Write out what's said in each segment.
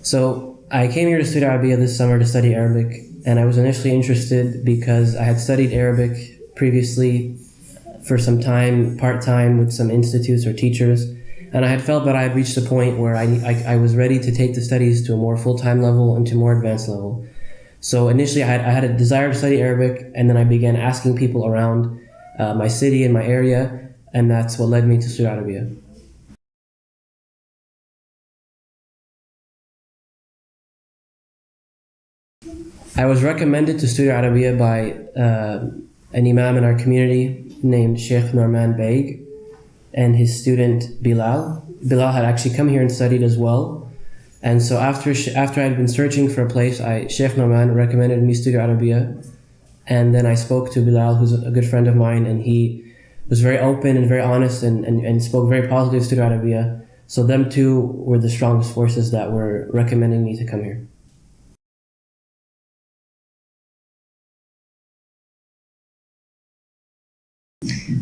So I came here to study Arabiya this summer to study Arabic, and I was initially interested because I had studied Arabic previously for some time, part-time with some institutes or teachers, and I had felt that I had reached a point where I was ready to take the studies to a more full-time level and to a more advanced level. So initially I had a desire to study Arabic, and then I began asking people around my city and my area, and that's what led me to study Arabiya. I was recommended to study Arabiya by an imam in our community named Sheikh Norman Beg and his student Bilal. Bilal had actually come here and studied as well. And so after I had been searching for a place, Sheikh Norman recommended me study Arabiya. And then I spoke to Bilal, who's a good friend of mine, and he was very open and very honest and spoke very positive to study Arabiya. So them two were the strongest forces that were recommending me to come here.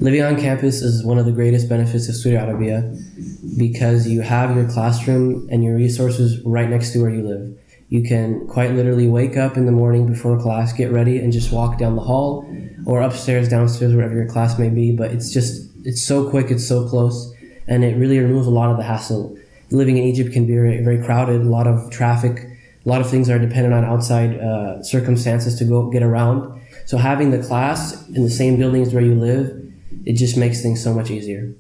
Living on campus is one of the greatest benefits of studying Arabiya because you have your classroom and your resources right next to where you live. You can quite literally wake up in the morning before class, get ready, and just walk down the hall or upstairs, downstairs, wherever your class may be. But it's so quick, it's so close, and it really removes a lot of the hassle. Living in Egypt can be very, very crowded, a lot of traffic, a lot of things are dependent on outside circumstances to go get around. So having the class in the same buildings where you live, it just makes things so much easier.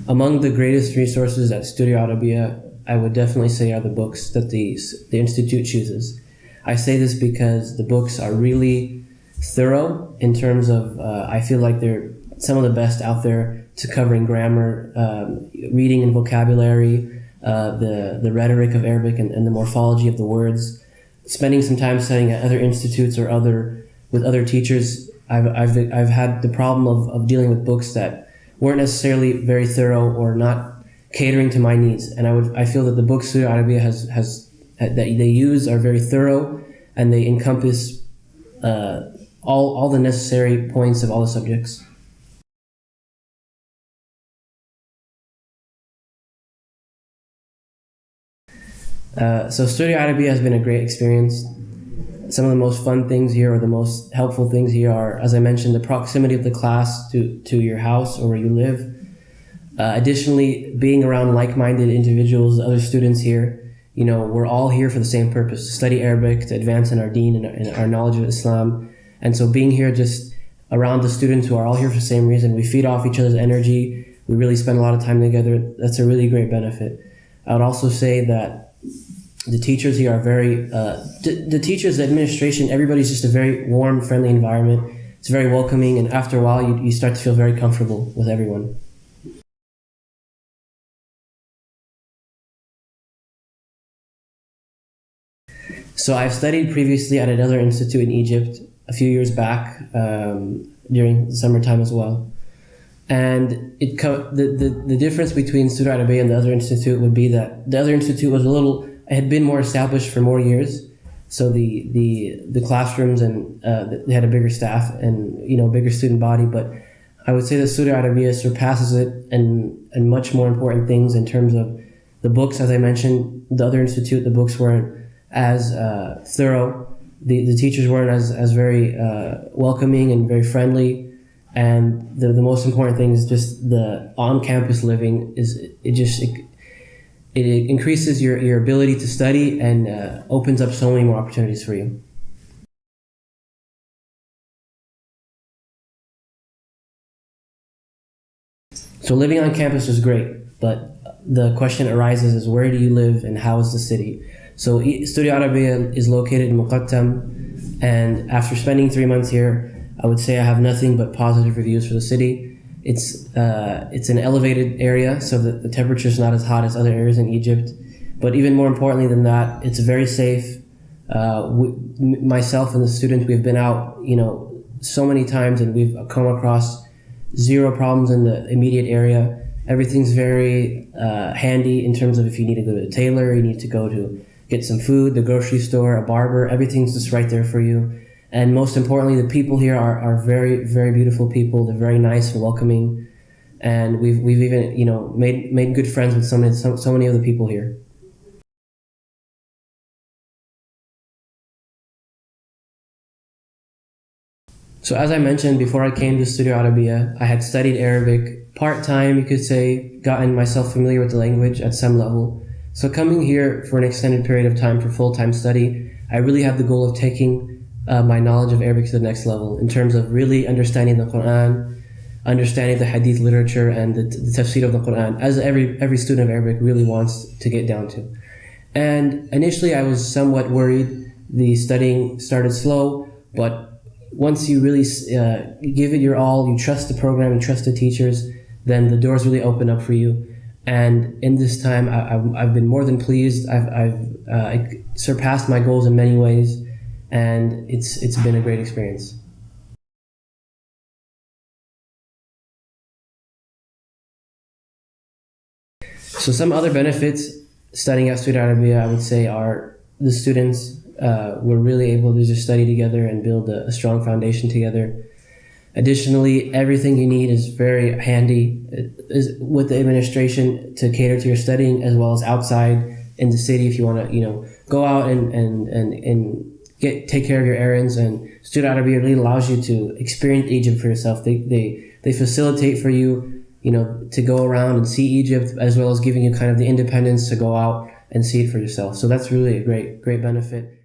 Among the greatest resources at Studio Arabiya, I would definitely say are the books that the Institute chooses. I say this because the books are really thorough in terms of, I feel like they're some of the best out there to covering grammar, reading and vocabulary, the rhetoric of Arabic and the morphology of the words. Spending some time studying at other institutes or with other teachers, I've had the problem of dealing with books that weren't necessarily very thorough or not catering to my needs. And I feel that the books Studio Arabiya that they use are very thorough, and they encompass all the necessary points of all the subjects. So Studio Arabiya has been a great experience. Some of the most fun things here or the most helpful things here are, as I mentioned, the proximity of the class to your house or where you live. Additionally, being around like-minded individuals, other students here, we're all here for the same purpose, to study Arabic, to advance in our deen and our knowledge of Islam. And so being here just around the students who are all here for the same reason, we feed off each other's energy, we really spend a lot of time together. That's a really great benefit. I would also say that the teachers here are the teachers, the administration, everybody's just a very warm, friendly environment. It's very welcoming, and after a while, you start to feel very comfortable with everyone. So I've studied previously at another institute in Egypt a few years back during the summertime as well. And the difference between Studio Arabiya and the other institute would be that the other institute had been more established for more years, so the classrooms and they had a bigger staff and bigger student body. But I would say that Studio Arabiya surpasses it and much more important things in terms of the books. As I mentioned, the other institute, the books weren't as thorough. The teachers weren't as very welcoming and very friendly. And the most important thing is just the on-campus living it increases your ability to study and opens up so many more opportunities for you. So living on campus is great, but the question arises is, where do you live and how is the city? So Studio Arabiya is located in Muqattam, and after spending 3 months here, I would say I have nothing but positive reviews for the city. It's an elevated area, so that the temperature is not as hot as other areas in Egypt. But even more importantly than that, it's very safe. Myself and the students, we've been out, so many times, and we've come across zero problems in the immediate area. Everything's very handy in terms of if you need to go to a tailor, you need to go to get some food, the grocery store, a barber, everything's just right there for you. And most importantly, the people here are very, very beautiful people. They're very nice and welcoming. and we've even made good friends with so many of the people here. So as I mentioned, before I came to Studio Arabiya, I had studied Arabic part-time, you could say, gotten myself familiar with the language at some level. So coming here for an extended period of time for full-time study, I really had the goal of taking my knowledge of Arabic to the next level in terms of really understanding the Quran, understanding the hadith literature and the tafsir of the Quran, as every student of Arabic really wants to get down to. And initially I was somewhat worried. The studying started slow, but once you really give it your all, you trust the program, you trust the teachers, then the doors really open up for you. And in this time, I've been more than pleased. I've surpassed my goals in many ways, and it's been a great experience. So some other benefits studying at Studio Arabiya, I would say, are the students were really able to just study together and build a strong foundation together. Additionally, everything you need is very handy with the administration to cater to your studying, as well as outside in the city if you want to, go out and take care of your errands. And Studio Arabiya really allows you to experience Egypt for yourself. They facilitate for you, to go around and see Egypt, as well as giving you kind of the independence to go out and see it for yourself. So that's really a great benefit.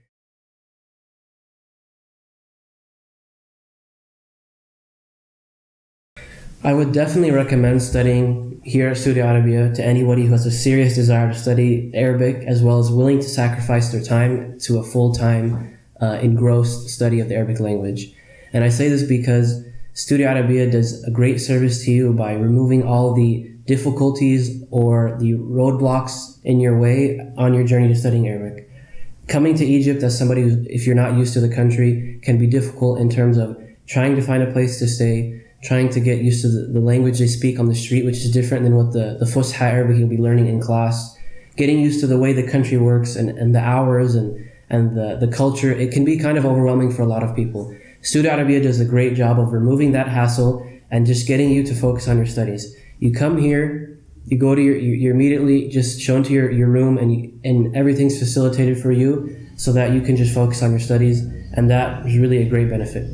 I would definitely recommend studying here at Studio Arabiya to anybody who has a serious desire to study Arabic, as well as willing to sacrifice their time to a full-time, engrossed study of the Arabic language. And I say this because Studio Arabiya does a great service to you by removing all the difficulties or the roadblocks in your way on your journey to studying Arabic. Coming to Egypt as somebody who, if you're not used to the country, can be difficult in terms of trying to find a place to stay, trying to get used to the language they speak on the street, which is different than what the Fusha Arabic you'll be learning in class. Getting used to the way the country works and the hours and the culture, it can be kind of overwhelming for a lot of people. Studio Arabiya does a great job of removing that hassle and just getting you to focus on your studies. You come here, you go to you're immediately just shown to your room, and everything's facilitated for you so that you can just focus on your studies, and that is really a great benefit.